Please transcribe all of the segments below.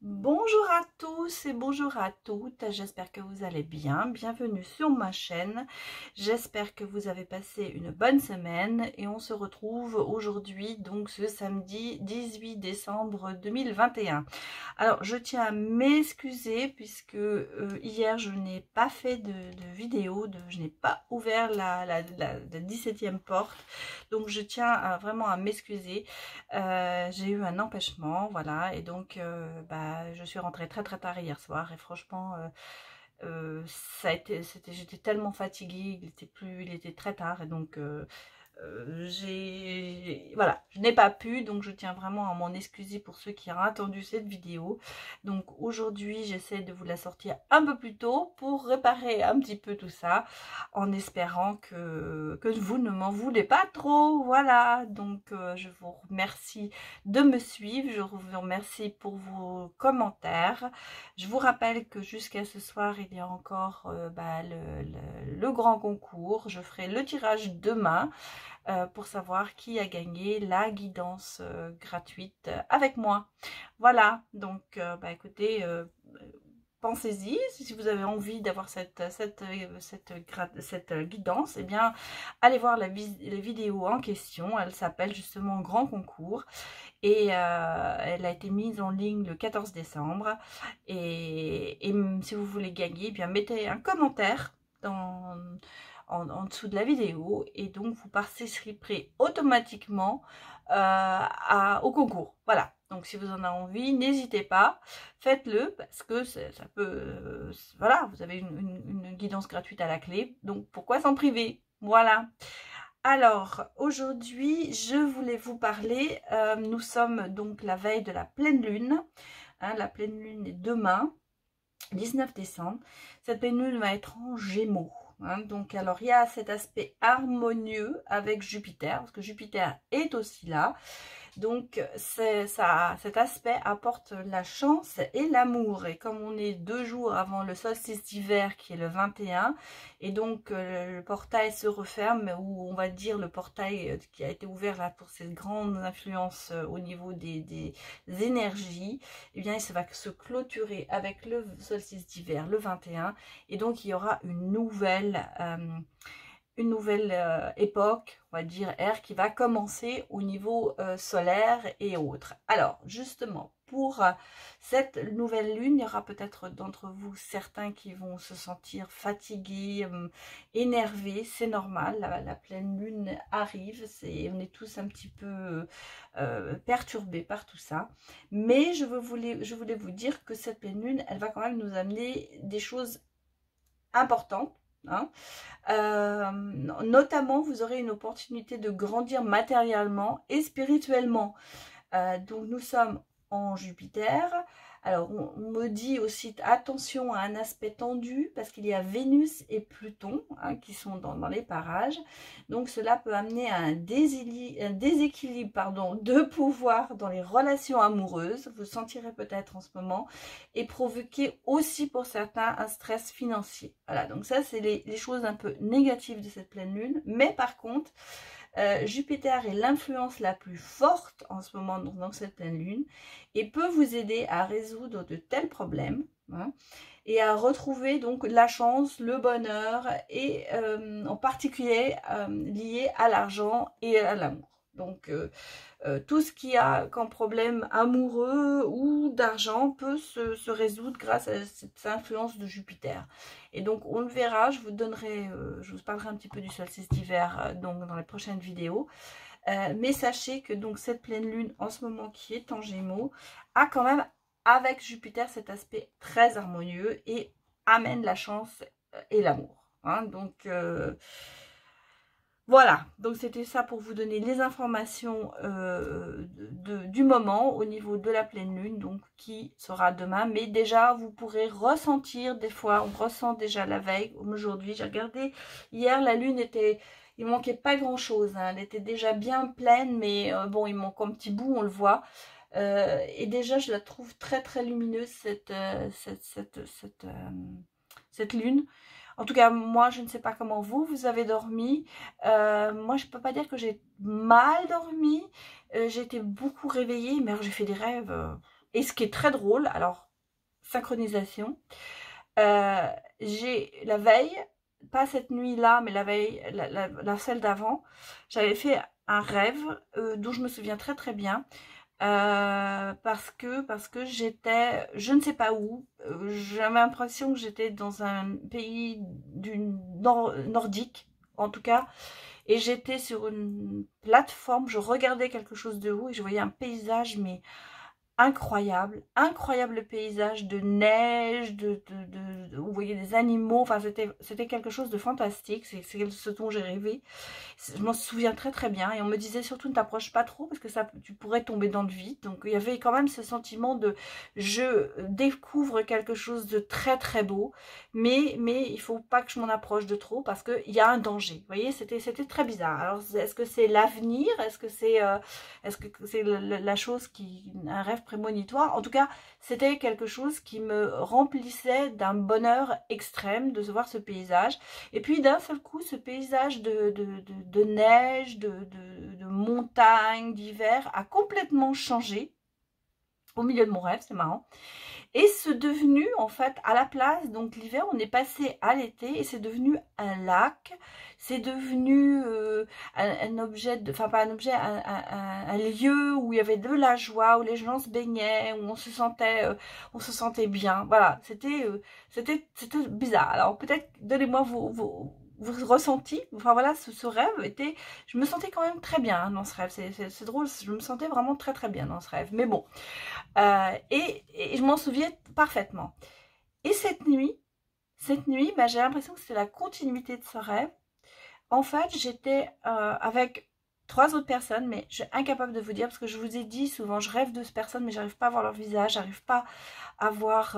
Bonjour à tous et bonjour à toutes, j'espère que vous allez bien, bienvenue sur ma chaîne, j'espère que vous avez passé une bonne semaine et on se retrouve aujourd'hui donc ce samedi 18 décembre 2021. Alors je tiens à m'excuser puisque hier je n'ai pas fait de vidéo, je n'ai pas ouvert la 17e porte, donc je tiens vraiment à m'excuser. J'ai eu un empêchement, voilà, et donc je suis rentrée très tard hier soir et franchement j'étais tellement fatiguée, il était très tard et donc voilà, je n'ai pas pu, donc je tiens vraiment à m'en excuser pour ceux qui ont attendu cette vidéo. Donc aujourd'hui j'essaie de vous la sortir un peu plus tôt pour réparer un petit peu tout ça, en espérant que vous ne m'en voulez pas trop. Voilà, donc je vous remercie de me suivre, je vous remercie pour vos commentaires. Je vous rappelle que jusqu'à ce soir il y a encore le grand concours. Je ferai le tirage demain pour savoir qui a gagné la guidance gratuite avec moi. Voilà, donc écoutez, pensez-y, si vous avez envie d'avoir cette guidance, eh bien, allez voir la vidéo en question. Elle s'appelle justement Grand Concours et elle a été mise en ligne le 14 décembre. Et si vous voulez gagner, eh bien, mettez un commentaire en dessous de la vidéo et donc vous participerez automatiquement au concours. Voilà, donc si vous en avez envie, n'hésitez pas, faites-le parce que ça peut, voilà, vous avez une guidance gratuite à la clé, donc pourquoi s'en priver? Voilà. Alors aujourd'hui je voulais vous parler, nous sommes donc la veille de la pleine lune, hein, la pleine lune est demain 19 décembre. Cette pleine lune va être en Gémeaux. Hein, donc alors il y a cet aspect harmonieux avec Jupiter, parce que Jupiter est aussi là. Donc cet aspect apporte la chance et l'amour. Et comme on est 2 jours avant le solstice d'hiver qui est le 21, et donc le portail se referme, ou on va dire le portail qui a été ouvert là pour cette grande influence au niveau des énergies, et bien ça va se clôturer avec le solstice d'hiver le 21, et donc il y aura une nouvelle époque, on va dire ère, qui va commencer au niveau solaire et autres. Alors justement, pour cette nouvelle lune, il y aura peut-être d'entre vous certains qui vont se sentir fatigués, énervés, c'est normal, la pleine lune arrive, on est tous un petit peu perturbés par tout ça, mais je voulais vous dire que cette pleine lune, elle va quand même nous amener des choses importantes. Hein. Notamment, vous aurez une opportunité de grandir matériellement et spirituellement. Donc, nous sommes en Jupiter. Alors, on me dit aussi attention à un aspect tendu parce qu'il y a Vénus et Pluton hein, qui sont dans les parages. Donc, cela peut amener à un déséquilibre de pouvoir dans les relations amoureuses. Vous sentirez peut-être en ce moment et provoquer aussi pour certains un stress financier. Voilà, donc ça, c'est les choses un peu négatives de cette pleine lune. Mais par contre, Jupiter est l'influence la plus forte en ce moment dans cette pleine lune et peut vous aider à résoudre de tels problèmes hein, et à retrouver donc la chance, le bonheur et en particulier lié à l'argent et à l'amour. Donc tout ce qui a comme problème amoureux ou d'argent peut se résoudre grâce à cette influence de Jupiter. Et donc on le verra, je vous parlerai un petit peu du solstice d'hiver donc dans les prochaines vidéos. Mais sachez que donc cette pleine lune en ce moment qui est en Gémeaux a quand même avec Jupiter cet aspect très harmonieux et amène la chance et l'amour. Hein, donc voilà, donc c'était ça pour vous donner les informations du moment au niveau de la pleine lune, donc qui sera demain. Mais déjà, vous pourrez ressentir, des fois, on ressent déjà la veille. Aujourd'hui, j'ai regardé, hier, la lune était, il manquait pas grand-chose. Hein, elle était déjà bien pleine, mais bon, il manque un petit bout, on le voit. Et déjà, je la trouve très, très lumineuse, cette lune. En tout cas, moi, je ne sais pas comment vous avez dormi. Moi, je ne peux pas dire que j'ai mal dormi. J'ai été beaucoup réveillée, mais j'ai fait des rêves Et ce qui est très drôle, alors, synchronisation, j'ai la veille, pas cette nuit-là, mais la veille, celle d'avant, j'avais fait un rêve dont je me souviens très très bien. Parce que j'étais, je ne sais pas où, j'avais l'impression que j'étais dans un pays nordique, en tout cas, et j'étais sur une plateforme, je regardais quelque chose de haut et je voyais un paysage, mais incroyable, incroyable paysage de neige, vous voyez des animaux, enfin c'était quelque chose de fantastique, c'est ce dont j'ai rêvé. Je m'en souviens très très bien et on me disait surtout ne t'approche pas trop parce que ça, tu pourrais tomber dans le vide. Donc il y avait quand même ce sentiment de je découvre quelque chose de très très beau, mais il faut pas que je m'en approche de trop parce qu'il y a un danger. Vous voyez, c'était très bizarre. Alors est-ce que c'est l'avenir? Est-ce que c'est la chose qui, un rêve prémonitoire? En tout cas, c'était quelque chose qui me remplissait d'un bonheur extrême de voir ce paysage. Et puis d'un seul coup, ce paysage de neige, de montagne, d'hiver a complètement changé au milieu de mon rêve, c'est marrant. Et c'est devenu, en fait, à la place, donc l'hiver, on est passé à l'été et c'est devenu un lac. C'est devenu un objet, enfin pas un objet, un lieu où il y avait de la joie, où les gens se baignaient, où on se sentait bien. Voilà, c'était bizarre. Alors peut-être, donnez-moi vos ressentis. Enfin voilà, ce rêve était, je me sentais quand même très bien dans ce rêve. C'est drôle, je me sentais vraiment très très bien dans ce rêve. Mais bon. Et je m'en souviens parfaitement. Et cette nuit, bah, j'ai l'impression que c'est la continuité de ce rêve. En fait, j'étais avec 3 autres personnes, mais je suis incapable de vous dire, parce que je vous ai dit souvent, je rêve de ces personnes, mais j'arrive pas à voir leur visage, j'arrive pas à voir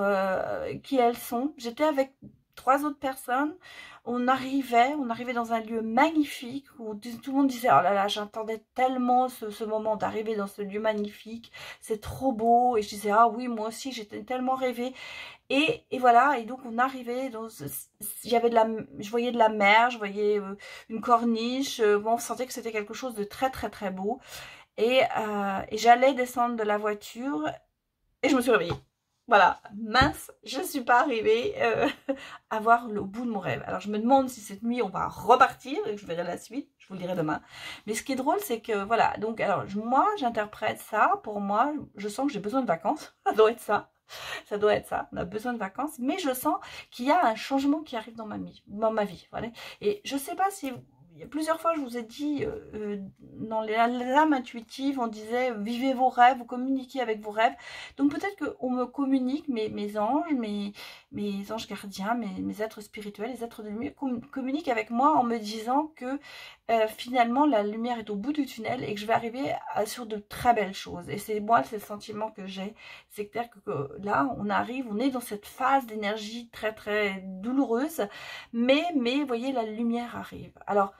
qui elles sont. J'étais avec 3 autres personnes. On arrivait dans un lieu magnifique où tout le monde disait oh là là, j'attendais tellement ce moment d'arriver dans ce lieu magnifique, c'est trop beau. Et je disais ah oui, moi aussi j'étais tellement rêvée. Et voilà, et donc on arrivait dans je voyais de la mer, je voyais une corniche, bon, on sentait que c'était quelque chose de très très très beau. Et j'allais descendre de la voiture et je me suis réveillée. Voilà, mince, je ne suis pas arrivée à voir le bout de mon rêve. Alors je me demande si cette nuit on va repartir et je verrai la suite, je vous le dirai demain. Mais ce qui est drôle, c'est que voilà, donc alors moi j'interprète ça, pour moi, je sens que j'ai besoin de vacances, ça doit être ça. Ça doit être ça, on a besoin de vacances, mais je sens qu'il y a un changement qui arrive dans ma vie, voilà. Et je sais pas si, il y a plusieurs fois je vous ai dit, dans les âmes intuitives, on disait vivez vos rêves, vous communiquez avec vos rêves. Donc peut-être qu'on me communique, mes anges, mes anges gardiens, mes êtres spirituels, les êtres de lumière communiquent avec moi en me disant que finalement la lumière est au bout du tunnel et que je vais arriver sur de très belles choses. Et c'est le sentiment que j'ai. C'est-à-dire que là, on est dans cette phase d'énergie très très douloureuse, mais vous voyez, la lumière arrive. Alors,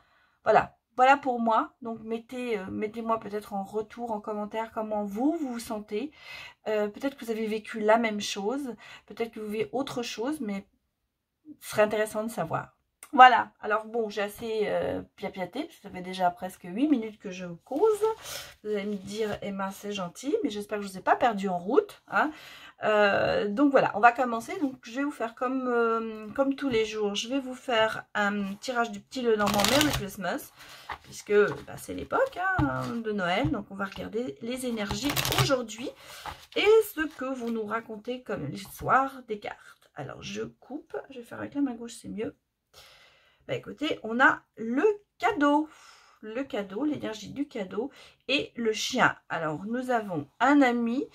voilà pour moi. Donc, mettez-moi peut-être en retour, en commentaire, comment vous sentez. Peut-être que vous avez vécu la même chose, peut-être que vous vivez autre chose, mais ce serait intéressant de savoir. Voilà, alors bon, j'ai assez piapiaté, parce que ça fait déjà presque 8 minutes que je cause. Vous allez me dire, Emma, c'est gentil, mais j'espère que je ne vous ai pas perdu en route. Hein. Donc voilà, on va commencer. Donc je vais vous faire comme tous les jours, je vais vous faire un tirage du petit Lenormand Merry Christmas, puisque bah, c'est l'époque de Noël. Donc on va regarder les énergies aujourd'hui et ce que vous nous racontez comme l'histoire des cartes. Alors je coupe, je vais faire avec la main gauche, c'est mieux. Bah écoutez, on a le cadeau, l'énergie du cadeau et le chien. Alors nous avons un ami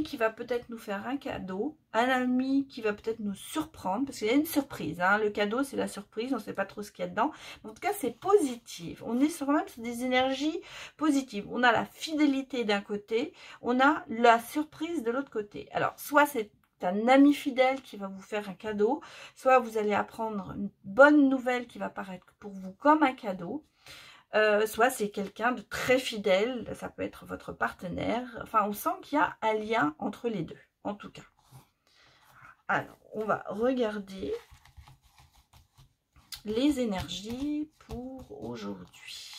qui va peut-être nous faire un cadeau, un ami qui va peut-être nous surprendre, parce qu'il y a une surprise, hein. Le cadeau c'est la surprise, on ne sait pas trop ce qu'il y a dedans, mais en tout cas c'est positif, on est quand même sur des énergies positives, on a la fidélité d'un côté, on a la surprise de l'autre côté. Alors soit c'est un ami fidèle qui va vous faire un cadeau, soit vous allez apprendre une bonne nouvelle qui va paraître pour vous comme un cadeau, soit c'est quelqu'un de très fidèle, ça peut être votre partenaire, enfin on sent qu'il y a un lien entre les deux, en tout cas. Alors, on va regarder les énergies pour aujourd'hui.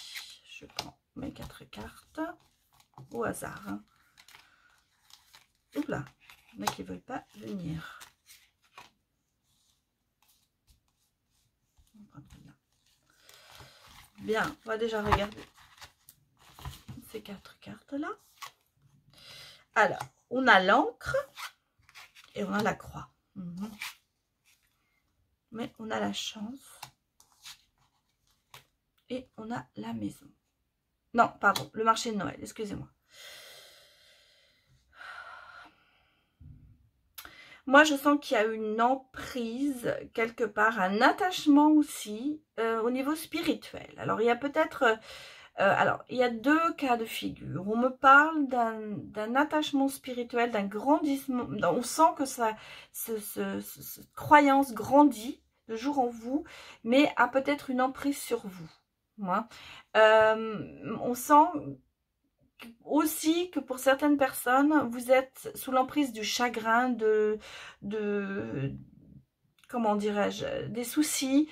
Je prends mes 4 cartes au hasard, hein. Oula, il y en a qui ne veulent pas venir. Bien, on va déjà regarder ces 4 cartes-là. Alors, on a l'encre et on a la croix. Mais on a la chance. Et on a la maison. Non, pardon, le marché de Noël, excusez-moi. Moi, je sens qu'il y a une emprise quelque part, un attachement aussi au niveau spirituel. Alors, il y a peut-être... il y a 2 cas de figure. On me parle d'un attachement spirituel, d'un grandissement. On sent que cette croyance grandit de jour en vous, mais a peut-être une emprise sur vous. Hein. On sent aussi que pour certaines personnes, vous êtes sous l'emprise du chagrin, comment dirais-je, des soucis.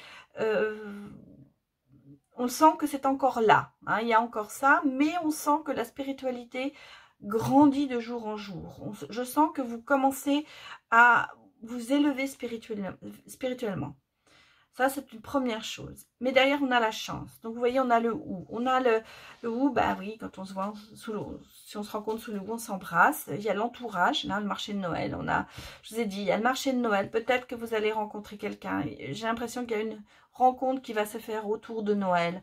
On sent que c'est encore là, hein, il y a encore ça, mais on sent que la spiritualité grandit de jour en jour. Je sens que vous commencez à vous élever spirituellement. Ça, c'est une première chose. Mais derrière, on a la chance. Donc, vous voyez, on a le ou. On a le ou, bah oui, quand on se voit sous l'eau, si on se rencontre sous le ou, on s'embrasse. Il y a l'entourage, là, le marché de Noël. Je vous ai dit, il y a le marché de Noël. Peut-être que vous allez rencontrer quelqu'un. J'ai l'impression qu'il y a une rencontre qui va se faire autour de Noël.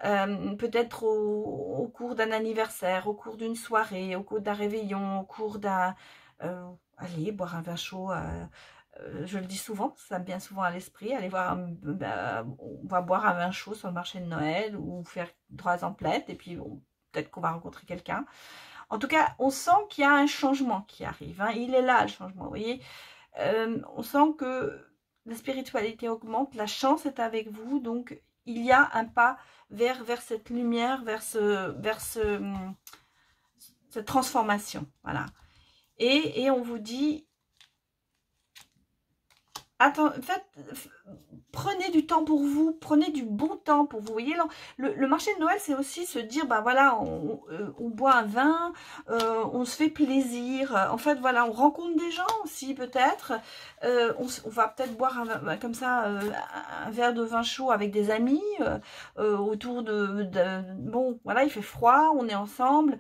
Peut-être au cours d'un anniversaire, au cours d'une soirée, au cours d'un réveillon, au cours d'un... allez, boire un vin chaud... je le dis souvent, ça me vient souvent à l'esprit, aller voir, on va boire un vin chaud sur le marché de Noël ou faire 3 emplettes et puis peut-être qu'on va rencontrer quelqu'un. En tout cas, on sent qu'il y a un changement qui arrive, hein. Il est là le changement, vous voyez. On sent que la spiritualité augmente, la chance est avec vous, donc il y a un pas vers cette lumière, vers cette transformation, voilà. Et on vous dit... Attends, en fait, prenez du temps pour vous, prenez du bon temps pour vous. Vous voyez, le marché de Noël, c'est aussi se dire, ben voilà, on boit un vin, on se fait plaisir. En fait, voilà, on rencontre des gens aussi, peut-être. On va peut-être boire comme ça un verre de vin chaud avec des amis, autour bon, voilà, il fait froid, on est ensemble.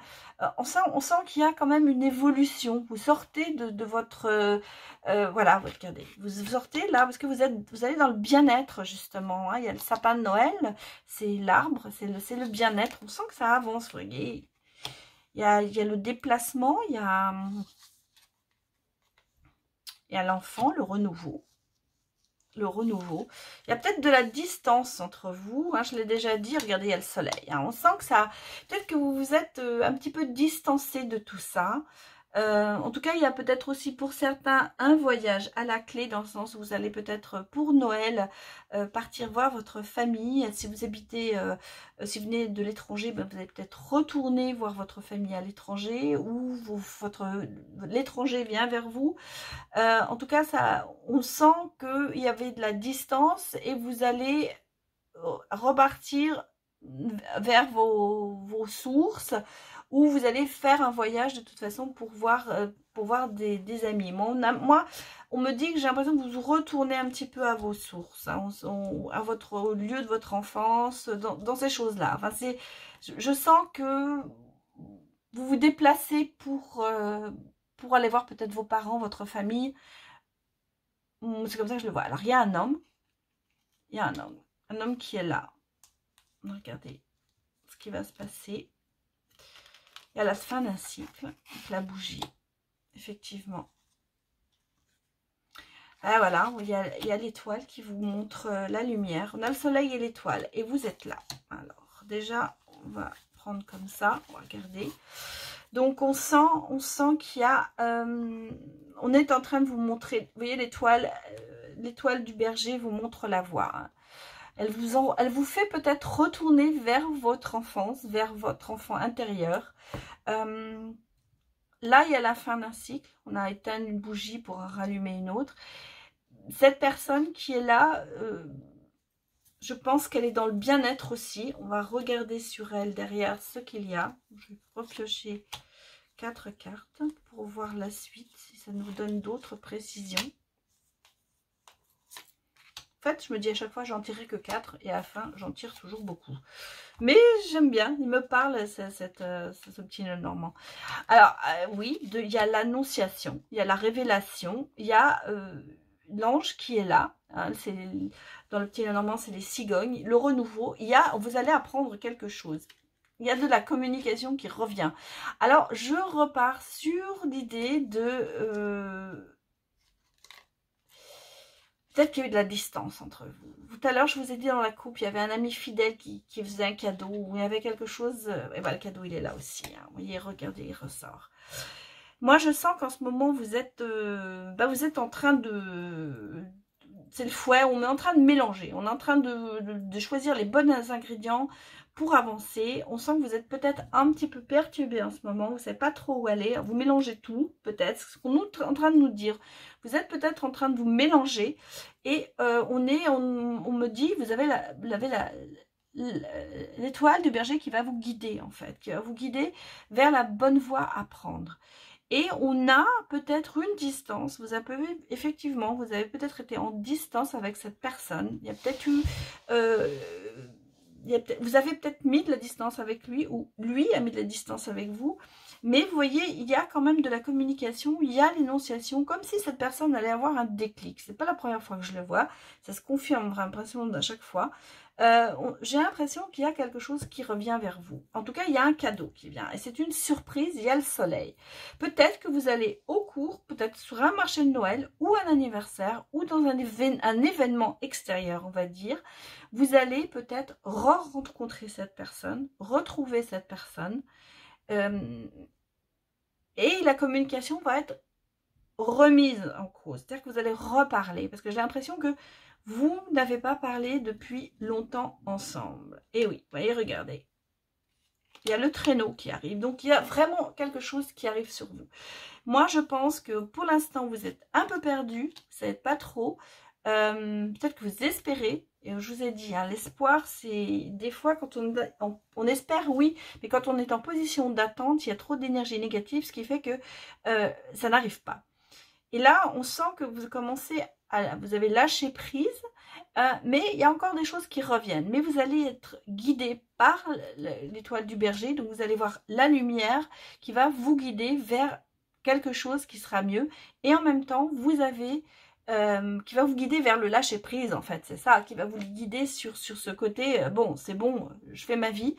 On sent qu'il y a quand même une évolution. Vous sortez de votre... voilà, regardez, vous sortez là parce que vous allez dans le bien-être justement, hein. Il y a le sapin de Noël, c'est l'arbre, c'est le bien-être. On sent que ça avance, vous voyez. Il y a le déplacement, il y a l'enfant, le renouveau. Il y a peut-être de la distance entre vous, hein, je l'ai déjà dit, regardez, il y a le soleil, hein. On sent que ça, peut-être que vous vous êtes un petit peu distancé de tout ça. En tout cas, il y a peut-être aussi pour certains un voyage à la clé, dans le sens où vous allez peut-être pour Noël partir voir votre famille. Si vous habitez, si vous venez de l'étranger, ben, vous allez peut-être retourner voir votre famille à l'étranger, ou l'étranger vient vers vous. En tout cas, on sent qu'il y avait de la distance et vous allez repartir vers vos sources, où vous allez faire un voyage de toute façon pour voir des amis. Moi, on me dit que j'ai l'impression que vous retournez un petit peu à vos sources, hein, au lieu de votre enfance, dans ces choses-là. Enfin, je sens que vous vous déplacez pour aller voir peut-être vos parents, votre famille. C'est comme ça que je le vois. Alors, il y a un homme. Un homme qui est là. Regardez ce qui va se passer. Il y a la fin d'un cycle, avec la bougie, effectivement. Ah, voilà, il y a l'étoile qui vous montre la lumière. On a le soleil et l'étoile, et vous êtes là. Alors, déjà, on va prendre comme ça, on va regarder. Donc, on sent qu'il y a... on est en train de vous montrer, vous voyez l'étoile du berger vous montre la voie, hein. Elle vous fait peut-être retourner vers votre enfance, vers votre enfant intérieur. Là, il y a la fin d'un cycle. On a éteint une bougie pour en rallumer une autre. Cette personne qui est là, je pense qu'elle est dans le bien-être aussi. On va regarder sur elle derrière ce qu'il y a. Je vais repiocher 4 cartes pour voir la suite, si ça nous donne d'autres précisions. En fait, je me dis à chaque fois, j'en tirerai que 4 et à la fin, j'en tire toujours beaucoup. Mais j'aime bien, il me parle, ce petit Lenormand. Alors, oui, il y a l'annonciation, il y a la révélation, il y a l'ange qui est là. Hein, dans le petit Lenormand, c'est les cigognes. Le renouveau, vous allez apprendre quelque chose. Il y a de la communication qui revient. Alors, je repars sur l'idée de... peut-être qu'il y a eu de la distance entre vous. Tout à l'heure, je vous ai dit dans la coupe, il y avait un ami fidèle qui faisait un cadeau, ou il y avait quelque chose... et bien, le cadeau, il est là aussi. Hein. Vous voyez, regardez, il ressort. Moi, je sens qu'en ce moment, vous êtes en train de... C'est le fouet, on est en train de mélanger. On est en train de choisir les bons ingrédients pour avancer. On sent que vous êtes peut-être un petit peu perturbé en ce moment. Vous ne savez pas trop où aller. Vous mélangez tout, peut-être. C'est ce qu'on est en train de nous dire. Vous êtes peut-être en train de vous mélanger. Et on me dit, vous avez l'étoile du berger qui va vous guider, en fait. Qui va vous guider vers la bonne voie à prendre. Et on a peut-être une distance, vous avez peut-être été en distance avec cette personne. Il y a peut-être eu, vous avez peut-être mis de la distance avec lui, ou lui a mis de la distance avec vous. Mais vous voyez, il y a quand même de la communication, il y a l'énonciation, comme si cette personne allait avoir un déclic. C'est pas la première fois que je le vois, ça se confirme, j'ai l'impression à chaque fois. J'ai l'impression qu'il y a quelque chose qui revient vers vous. En tout cas, il y a un cadeau qui vient. Et c'est une surprise, il y a le soleil. Peut-être que vous allez au cours, peut-être sur un marché de Noël, ou un anniversaire, ou dans un événement extérieur, on va dire. Vous allez peut-être rencontrer cette personne, retrouver cette personne. Et la communication va être remise en cause. C'est-à-dire que vous allez reparler. Parce que j'ai l'impression que vous n'avez pas parlé depuis longtemps ensemble. Et oui, vous voyez, regardez. Il y a le traîneau qui arrive. Donc, il y a vraiment quelque chose qui arrive sur vous. Moi, je pense que pour l'instant, vous êtes un peu perdu. Vous ne savez pas trop. Peut-être que vous espérez. Et je vous ai dit, hein, l'espoir, c'est des fois quand on espère, oui. Mais quand on est en position d'attente, il y a trop d'énergie négative. Ce qui fait que ça n'arrive pas. Et là, on sent que vous commencez vous avez lâché prise, mais il y a encore des choses qui reviennent. Mais vous allez être guidé par l'étoile du berger, donc vous allez voir la lumière qui va vous guider vers quelque chose qui sera mieux. Et en même temps, vous avez qui va vous guider vers le lâcher prise, en fait. C'est ça, qui va vous guider sur ce côté, bon, c'est bon, je fais ma vie.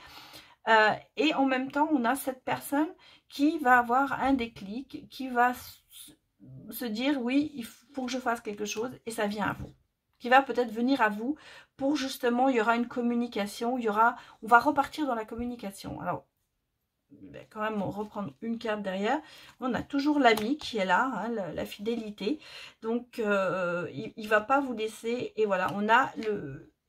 Et en même temps, on a cette personne qui va avoir un déclic, qui va se dire oui, il faut que je fasse quelque chose, et ça vient à vous, qui va peut-être venir à vous pour justement, il y aura une communication, on va repartir dans la communication. Alors quand même reprendre une carte derrière, on a toujours l'ami qui est là, hein, la fidélité, donc il ne va pas vous laisser, et voilà, on a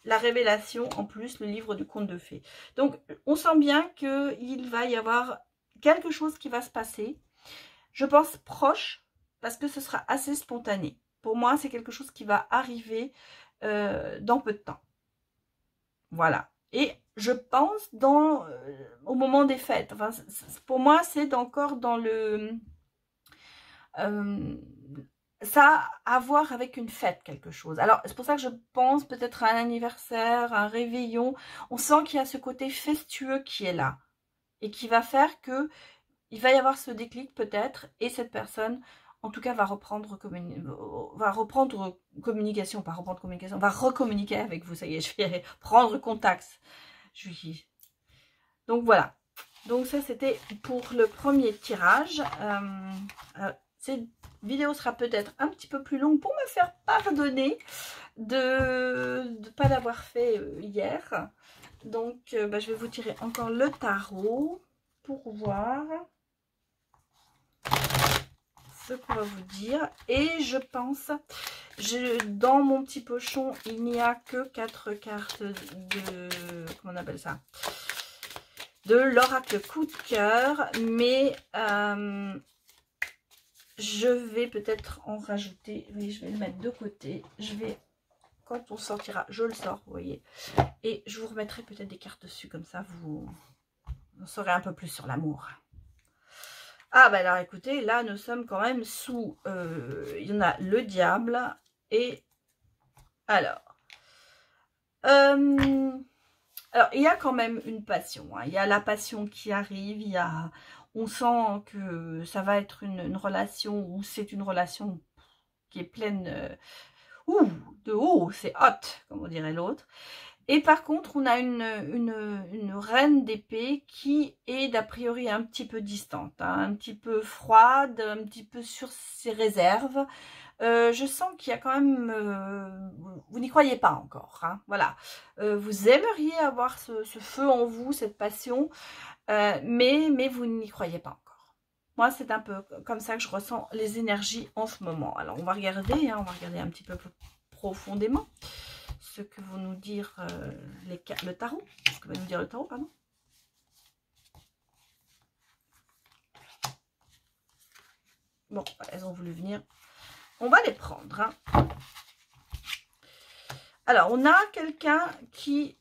la révélation en plus, le livre du conte de fées. Donc on sent bien qu'il va y avoir quelque chose qui va se passer, je pense proche, parce que ce sera assez spontané. Pour moi, c'est quelque chose qui va arriver dans peu de temps. Voilà. Et je pense au moment des fêtes. Enfin, pour moi, c'est encore dans le... ça a à voir avec une fête, quelque chose. Alors, c'est pour ça que je pense peut-être à un anniversaire, un réveillon. On sent qu'il y a ce côté fastueux qui est là. Et qui va faire que il va y avoir ce déclic peut-être. Et cette personne... en tout cas, va reprendre communication, pas reprendre communication, va recommuniquer avec vous. Ça y est, je vais prendre contact. Donc voilà. Donc ça, c'était pour le premier tirage. Cette vidéo sera peut-être un petit peu plus longue pour me faire pardonner de ne pas l'avoir fait hier. Donc, je vais vous tirer encore le tarot pour voir ce qu'on va vous dire. Et je pense, dans mon petit pochon, il n'y a que 4 cartes de... comment on appelle ça? De l'oracle coup de cœur. Mais je vais peut-être en rajouter. Oui, je vais le mettre de côté. Je vais, quand on sortira, je le sors, vous voyez. Et je vous remettrai peut-être des cartes dessus. Comme ça, vous en saurez un peu plus sur l'amour. Ah ben alors écoutez, là nous sommes quand même sous, il y en a le diable et alors, il y a quand même une passion, hein. Il y a la passion qui arrive, on sent que ça va être une relation où c'est une relation qui est pleine de haut, c'est hot, comme on dirait l'autre. Et par contre, on a une reine d'épée qui est d'a priori un petit peu distante, hein, un petit peu froide, un petit peu sur ses réserves. Je sens qu'il y a quand même... vous n'y croyez pas encore, hein, voilà. Vous aimeriez avoir ce feu en vous, cette passion, mais vous n'y croyez pas encore. Moi, c'est un peu comme ça que je ressens les énergies en ce moment. Alors, on va regarder, hein, on va regarder un petit peu plus profondément ce que vont nous dire le tarot. Ce que va nous dire le tarot, pardon. Bon, elles ont voulu venir. On va les prendre. Hein. Alors, on a quelqu'un qui...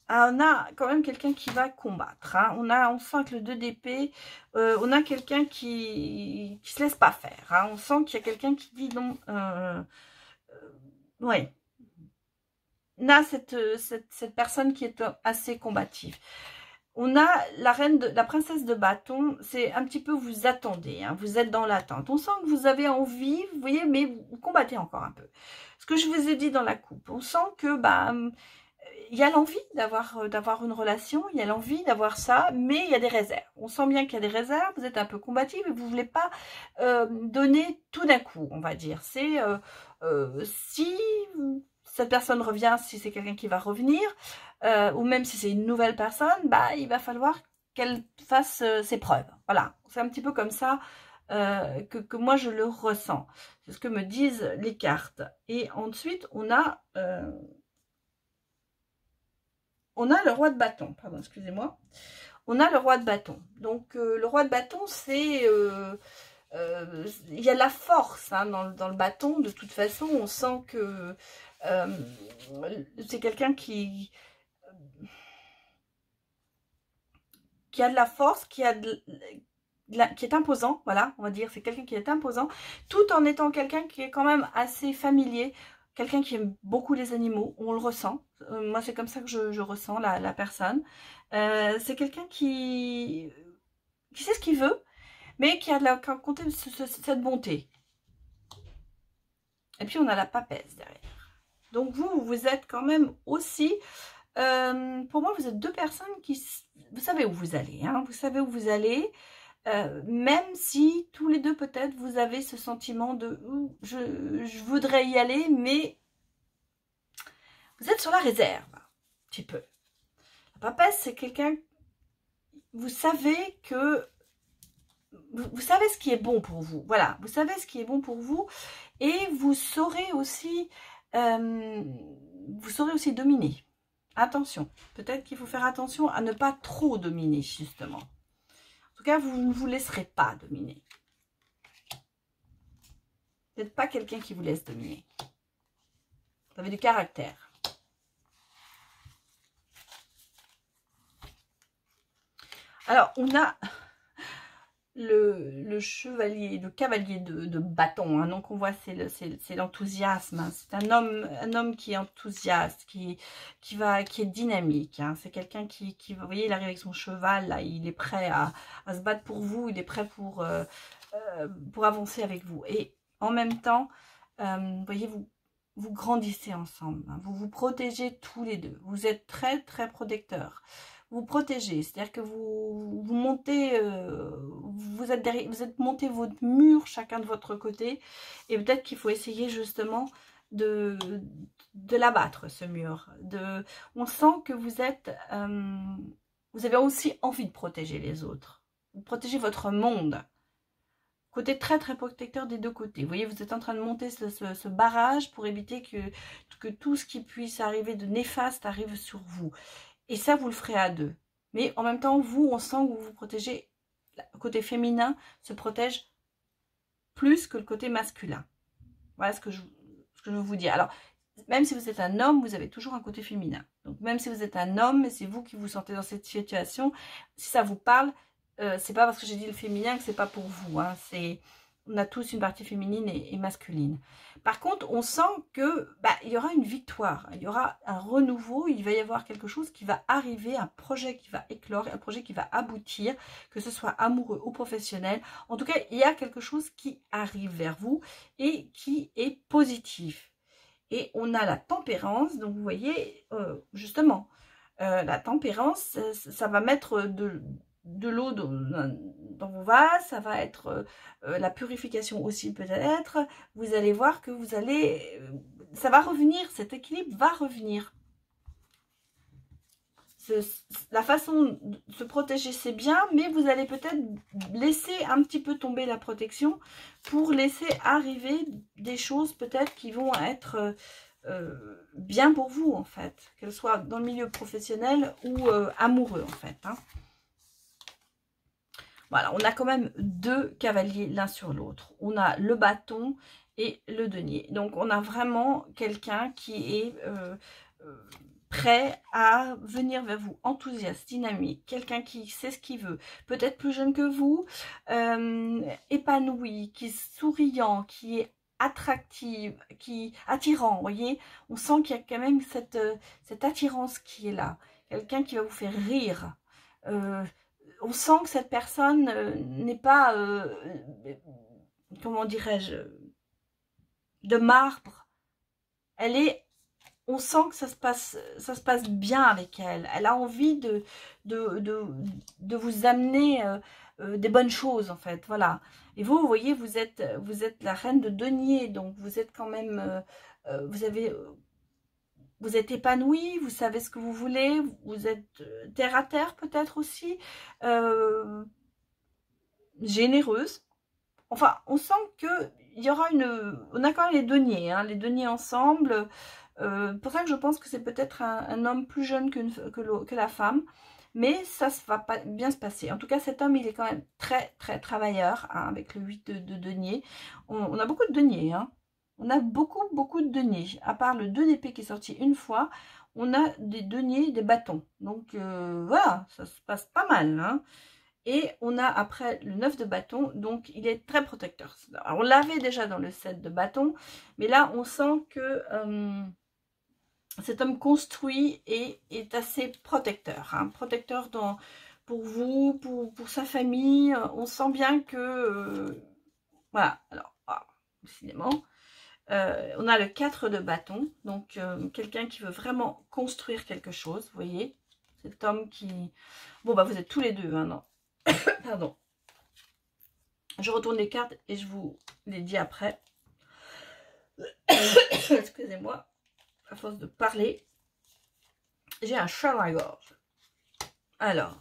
on a quand même quelqu'un qui va combattre. Hein. On sent que le 2 d'épée, on a quelqu'un qui se laisse pas faire. Hein. On sent qu'il y a quelqu'un qui dit non. Ouais. On a cette personne qui est assez combative. On a la princesse de bâton, c'est un petit peu vous attendez, hein, vous êtes dans l'attente. On sent que vous avez envie, vous voyez, mais vous combattez encore un peu. Ce que je vous ai dit dans la coupe, on sent que il y a l'envie d'avoir une relation, il y a l'envie d'avoir ça, mais il y a des réserves. On sent bien qu'il y a des réserves, vous êtes un peu combative et vous ne voulez pas donner tout d'un coup, on va dire. C'est si cette personne revient, si c'est quelqu'un qui va revenir, ou même si c'est une nouvelle personne, il va falloir qu'elle fasse ses preuves. Voilà, c'est un petit peu comme ça que moi je le ressens. C'est ce que me disent les cartes. Et ensuite, on a le roi de bâton. Pardon, excusez-moi. On a le roi de bâton. Donc, le roi de bâton, c'est... il y a la force hein, dans le bâton. De toute façon, on sent que c'est quelqu'un qui a de la force, qui est imposant, voilà, on va dire, c'est quelqu'un qui est imposant, tout en étant quelqu'un qui est quand même assez familier, quelqu'un qui aime beaucoup les animaux, on le ressent, moi c'est comme ça que je ressens la personne, c'est quelqu'un qui sait ce qu'il veut, mais qui a de la compter cette bonté. Et puis on a la papesse derrière. Donc vous êtes quand même aussi... pour moi, vous êtes deux personnes qui... Vous savez où vous allez, hein, vous savez où vous allez, même si tous les deux, peut-être, vous avez ce sentiment de je voudrais y aller, mais vous êtes sur la réserve, un petit peu. La papesse, c'est quelqu'un... Vous savez que... Vous savez ce qui est bon pour vous, voilà, vous savez ce qui est bon pour vous, et vous saurez aussi dominer. Attention, peut-être qu'il faut faire attention à ne pas trop dominer, justement. En tout cas, vous ne vous laisserez pas dominer. Vous n'êtes pas quelqu'un qui vous laisse dominer. Vous avez du caractère. Alors, on a le chevalier, le cavalier de bâton. Hein. Donc, on voit, c'est l'enthousiasme. Hein. C'est un homme qui est enthousiaste, qui est dynamique. Hein. C'est quelqu'un qui, vous voyez, il arrive avec son cheval, là, il est prêt à se battre pour vous, il est prêt pour avancer avec vous. Et en même temps, vous voyez, vous grandissez ensemble. Hein. Vous vous protégez tous les deux. Vous êtes très, très protecteurs. Vous protégez, c'est-à-dire que vous montez, vous êtes monté votre mur chacun de votre côté, et peut-être qu'il faut essayer justement de l'abattre, ce mur. On sent que vous avez aussi envie de protéger les autres, de protéger votre monde. Côté très très protecteur des deux côtés. Vous voyez, vous êtes en train de monter ce barrage pour éviter que tout ce qui puisse arriver de néfaste arrive sur vous. Et ça, vous le ferez à deux. Mais en même temps, vous, on sent que vous vous protégez. Le côté féminin se protège plus que le côté masculin. Voilà ce que je veux vous dire. Alors, même si vous êtes un homme, vous avez toujours un côté féminin. Donc, même si vous êtes un homme, et c'est vous qui vous sentez dans cette situation, si ça vous parle, c'est pas parce que j'ai dit le féminin que c'est pas pour vous, hein. On a tous une partie féminine et masculine. Par contre, on sent que il y aura une victoire, il y aura un renouveau, il va y avoir quelque chose qui va arriver, un projet qui va éclore, un projet qui va aboutir, que ce soit amoureux ou professionnel. En tout cas, il y a quelque chose qui arrive vers vous et qui est positif. Et on a la tempérance, donc vous voyez, justement, la tempérance, ça va mettre de l'eau dans vos vases, ça va être la purification aussi peut-être. Vous allez voir que ça va revenir, cet équilibre va revenir. La façon de se protéger, c'est bien, mais vous allez peut-être laisser un petit peu tomber la protection pour laisser arriver des choses peut-être qui vont être bien pour vous, en fait, qu'elles soient dans le milieu professionnel ou amoureux, en fait, hein. Voilà, on a quand même deux cavaliers l'un sur l'autre. On a le bâton et le denier. Donc, on a vraiment quelqu'un qui est prêt à venir vers vous, enthousiaste, dynamique, quelqu'un qui sait ce qu'il veut, peut-être plus jeune que vous, épanoui, qui est souriant, qui est attractif, attirant, vous voyez. On sent qu'il y a quand même cette attirance qui est là. Quelqu'un qui va vous faire rire. On sent que cette personne n'est pas, comment dirais-je, de marbre. On sent que ça se passe bien avec elle. Elle a envie de vous amener des bonnes choses, en fait. Voilà. Et vous voyez, vous êtes la reine de denier, donc vous êtes quand même, vous êtes épanoui, vous savez ce que vous voulez, vous êtes terre à terre peut-être aussi, généreuse. Enfin, on sent qu'il y aura on a quand même les deniers, hein, les deniers ensemble. Pour ça que je pense que c'est peut-être un homme plus jeune que la femme. Mais ça va pas bien se passer. En tout cas, cet homme, il est quand même très, très travailleur, hein, avec le 8 de denier. On a beaucoup de deniers, hein. On a beaucoup, beaucoup de deniers. À part le 2 d'épée qui est sorti une fois, on a des deniers, des bâtons. Donc, voilà, ça se passe pas mal, hein. Et on a après le 9 de bâton, donc il est très protecteur. Alors, on l'avait déjà dans le 7 de bâton, mais là, on sent que cet homme construit et est assez protecteur. Hein, protecteur pour vous, pour sa famille. On sent bien que... voilà, alors, décidément... on a le 4 de bâton, donc quelqu'un qui veut vraiment construire quelque chose, vous voyez. Cet homme qui... Bon, vous êtes tous les deux, hein, non. Pardon. Je retourne les cartes et je vous les dis après. Excusez-moi, à force de parler, j'ai un chat dans la gorge. Alors,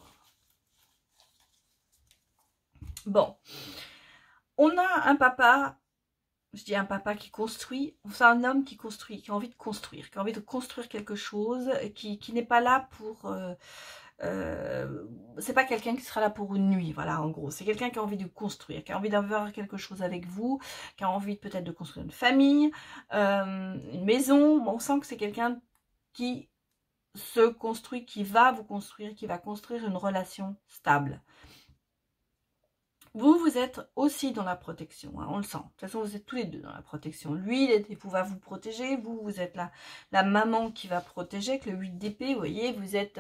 bon, on a un papa, je dis un papa qui construit, c'est un homme qui construit, qui a envie de construire, qui a envie de construire quelque chose, qui n'est pas là pour... c'est pas quelqu'un qui sera là pour une nuit, voilà, en gros. C'est quelqu'un qui a envie de construire, qui a envie d'avoir quelque chose avec vous, qui a envie peut-être de construire une famille, une maison. Bon, on sent que c'est quelqu'un qui se construit, qui va vous construire, qui va construire une relation stable. Vous êtes aussi dans la protection, hein, on le sent. De toute façon, vous êtes tous les deux dans la protection. Lui, il va vous protéger. Vous êtes la maman qui va protéger. Avec le 8 d'épée, vous voyez, vous êtes...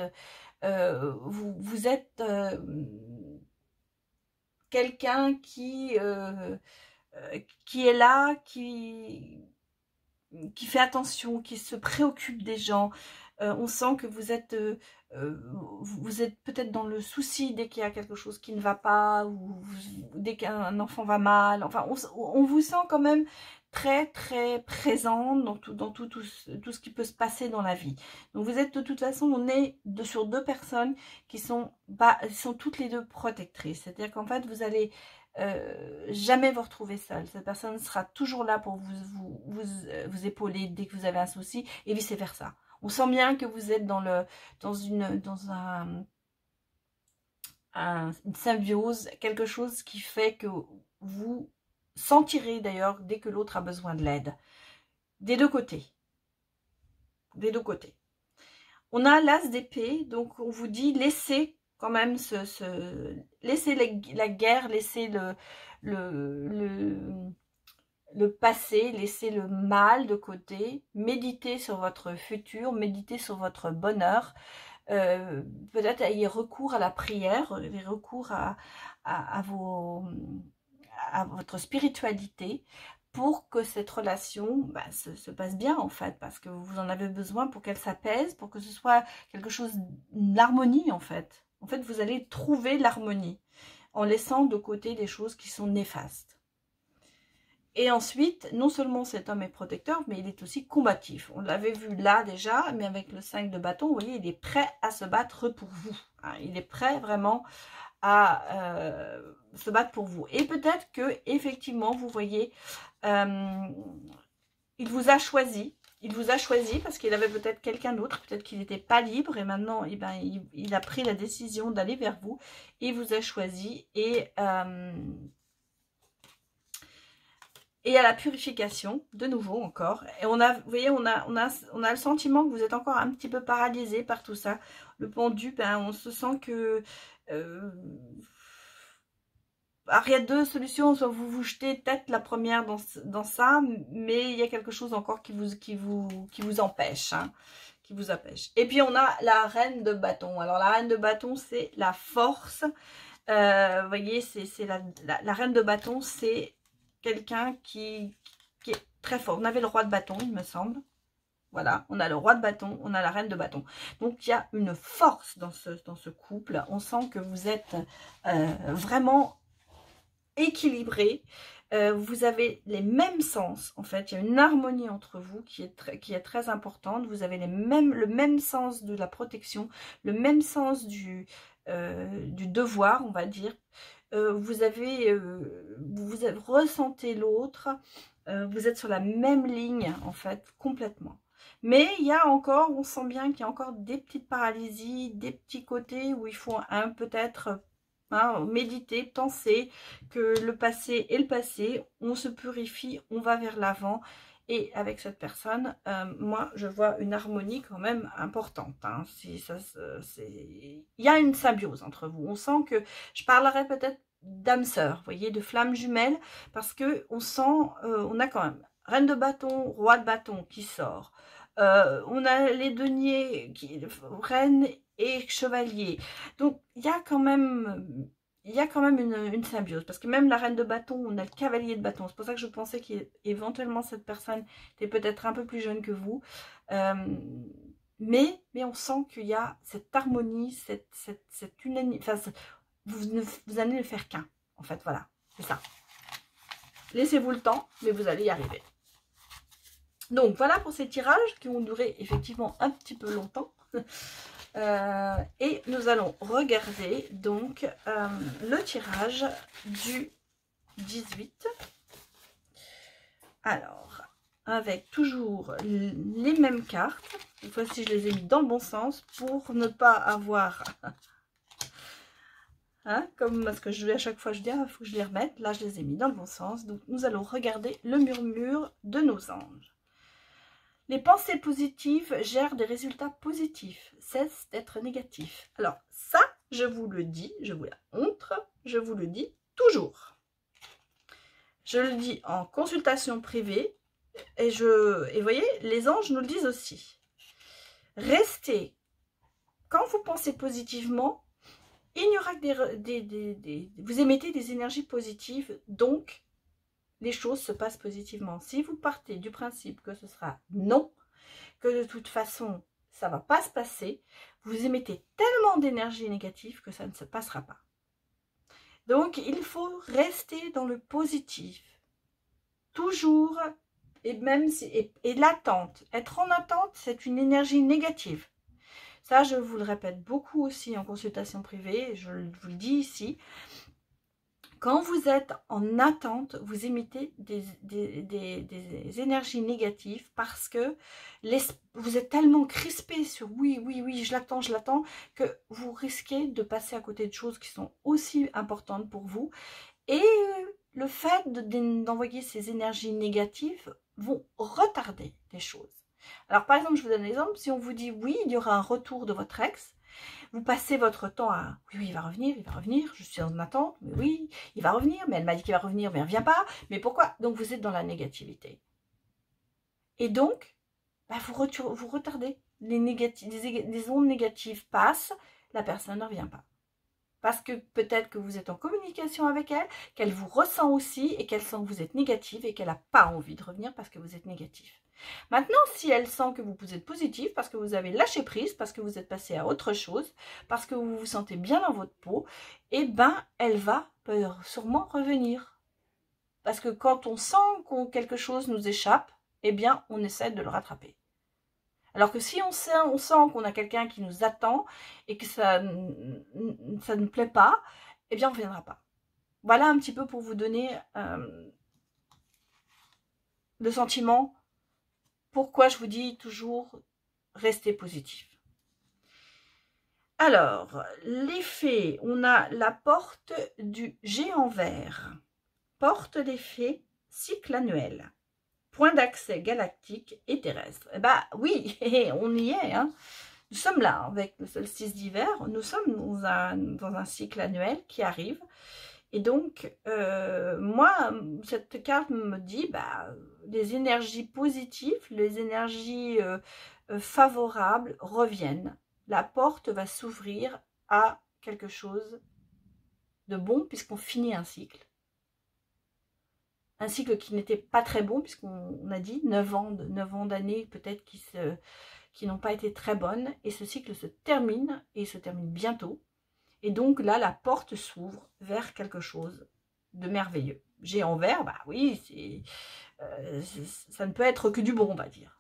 vous êtes quelqu'un qui est là, qui fait attention, qui se préoccupe des gens. On sent que vous êtes peut-être dans le souci dès qu'il y a quelque chose qui ne va pas, ou dès qu'un enfant va mal. Enfin, on vous sent quand même très très présent dans tout ce qui peut se passer dans la vie. Donc vous êtes de toute façon, on est sur deux personnes qui sont toutes les deux protectrices. C'est-à-dire qu'en fait, vous allez jamais vous retrouver seul. Cette personne sera toujours là pour vous épauler dès que vous avez un souci, et vice versa. On sent bien que vous êtes dans une symbiose, quelque chose qui fait que vous sentirez d'ailleurs dès que l'autre a besoin de l'aide. Des deux côtés. Des deux côtés. On a l'as d'épée, donc on vous dit laissez quand même laisser la guerre, laisser le passé, laisser le mal de côté, méditer sur votre futur, méditer sur votre bonheur, peut-être ayez recours à la prière, ayez recours à votre spiritualité pour que cette relation se passe bien en fait, parce que vous en avez besoin pour qu'elle s'apaise, pour que ce soit quelque chose d'harmonie en fait. En fait, vous allez trouver l'harmonie en laissant de côté les choses qui sont néfastes. Et ensuite, non seulement cet homme est protecteur, mais il est aussi combatif. On l'avait vu là déjà, mais avec le 5 de bâton, vous voyez, il est prêt à se battre pour vous. Hein, il est prêt vraiment à se battre pour vous. Et peut-être que effectivement, vous voyez, il vous a choisi. Il vous a choisi parce qu'il avait peut-être quelqu'un d'autre, peut-être qu'il n'était pas libre et maintenant eh ben, il a pris la décision d'aller vers vous. Il vous a choisi et à la purification, de nouveau encore. Et on a, vous voyez, on a le sentiment que vous êtes encore un petit peu paralysé par tout ça. Le pendu, ben, on se sent que il y a deux solutions, soit vous vous jetez tête la première dans ça, mais il y a quelque chose encore qui vous empêche, hein, qui vous empêche. Et puis on a la reine de bâton. Alors la reine de bâton, c'est la force. Vous voyez, c'est la reine de bâton, c'est quelqu'un qui est très fort. On avait le roi de bâton, il me semble. Voilà, on a le roi de bâton, on a la reine de bâton. Donc, il y a une force dans ce couple. On sent que vous êtes vraiment équilibré. Vous avez les mêmes sens, en fait. Il y a une harmonie entre vous qui est très importante. Vous avez le même sens de la protection, le même sens du devoir, on va dire. Vous ressentez l'autre. Vous êtes sur la même ligne, en fait, complètement. Mais il y a encore, on sent bien qu'il y a encore des petites paralysies, des petits côtés où il faut peut-être méditer, penser que le passé est le passé, on se purifie, on va vers l'avant. Et avec cette personne, moi, je vois une harmonie quand même importante. Hein. Il y a une symbiose entre vous. On sent que, je parlerai peut-être d'âme sœur, vous voyez, de flammes jumelles, parce que on sent, on a quand même reine de bâton, roi de bâton qui sort. On a les deniers, reine et chevalier. Donc, il y a quand même une symbiose. Parce que même la reine de bâton, on a le cavalier de bâton. C'est pour ça que je pensais qu'éventuellement cette personne était peut-être un peu plus jeune que vous. Mais on sent qu'il y a cette harmonie, cette unanimité. Enfin, vous allez ne faire qu'un. En fait, voilà. C'est ça. Laissez-vous le temps, mais vous allez y arriver. Donc, voilà pour ces tirages qui ont duré effectivement un petit peu longtemps. Et nous allons regarder donc le tirage du 18. Alors, avec toujours les mêmes cartes. Cette fois-ci, je les ai mis dans le bon sens pour ne pas avoir... Hein, comme parce que à chaque fois je dis, il faut que je les remette. Là, je les ai mis dans le bon sens. Donc, nous allons regarder le murmure de nos anges. Les pensées positives gèrent des résultats positifs, cessent d'être négatifs. Alors ça, je vous le dis, je vous la montre, je vous le dis toujours. Je le dis en consultation privée et vous voyez, les anges nous le disent aussi. Restez, quand vous pensez positivement, il n'y aura que vous émettez des énergies positives, donc les choses se passent positivement. Si vous partez du principe que ce sera non, que de toute façon, ça ne va pas se passer, vous émettez tellement d'énergie négative que ça ne se passera pas. Donc, il faut rester dans le positif. Toujours, et même et l'attente. Être en attente, c'est une énergie négative. Ça, je vous le répète beaucoup aussi en consultation privée, je vous le dis ici. Quand vous êtes en attente, vous émettez des énergies négatives parce que vous êtes tellement crispé sur oui, je l'attends, que vous risquez de passer à côté de choses qui sont aussi importantes pour vous. Et le fait d'envoyer ces énergies négatives vont retarder les choses. Alors par exemple, je vous donne un exemple, si on vous dit oui, il y aura un retour de votre ex, Vous passez votre temps à, oui, il va revenir, je suis en attente, mais oui, il va revenir, mais elle m'a dit qu'il va revenir, mais elle ne revient pas, mais pourquoi? Donc vous êtes dans la négativité. Et donc, bah, vous retardez, les ondes négatives passent, la personne ne revient pas. Parce que peut-être que vous êtes en communication avec elle, qu'elle vous ressent aussi et qu'elle sent que vous êtes négative et qu'elle n'a pas envie de revenir parce que vous êtes négatif. Maintenant, si elle sent que vous êtes positif, parce que vous avez lâché prise, parce que vous êtes passé à autre chose, parce que vous vous sentez bien dans votre peau, eh ben, elle va sûrement revenir. Parce que quand on sent que quelque chose nous échappe, eh bien, on essaie de le rattraper. Alors que si on sent qu'on a quelqu'un qui nous attend et que ça ne plaît pas, eh bien on ne reviendra pas. Voilà un petit peu pour vous donner le sentiment. Pourquoi je vous dis toujours restez positif. Alors, les fées, on a la porte du géant vert. Porte des fées, cycle annuel. Point d'accès galactique et terrestre. Eh bien, oui, on y est. Hein. Nous sommes là, avec le solstice d'hiver. Nous sommes dans un cycle annuel qui arrive. Et donc, moi, cette carte me dit, bah, les énergies positives, les énergies favorables reviennent. La porte va s'ouvrir à quelque chose de bon, puisqu'on finit un cycle. Un cycle qui n'était pas très bon, puisqu'on a dit 9 ans d'années peut-être qui n'ont pas été très bonnes. Et ce cycle se termine, et il se termine bientôt. Et donc là, la porte s'ouvre vers quelque chose de merveilleux. Géant vert, bah oui, ça ne peut être que du bon, on va dire.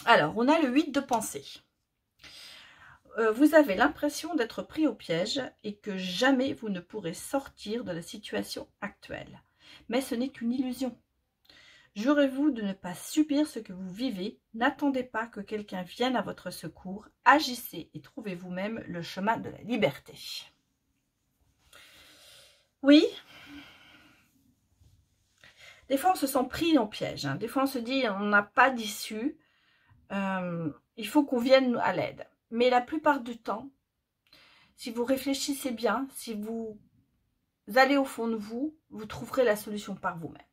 Alors, on a le 8 de pensée. Vous avez l'impression d'être pris au piège et que jamais vous ne pourrez sortir de la situation actuelle. Mais ce n'est qu'une illusion. Jurez-vous de ne pas subir ce que vous vivez. N'attendez pas que quelqu'un vienne à votre secours. Agissez et trouvez vous-même le chemin de la liberté. Oui. Des fois, on se sent pris en piège. Hein. Des fois, on se dit, on n'a pas d'issue. Il faut qu'on vienne à l'aide. Mais la plupart du temps, si vous réfléchissez bien, si vous allez au fond de vous, vous trouverez la solution par vous-même.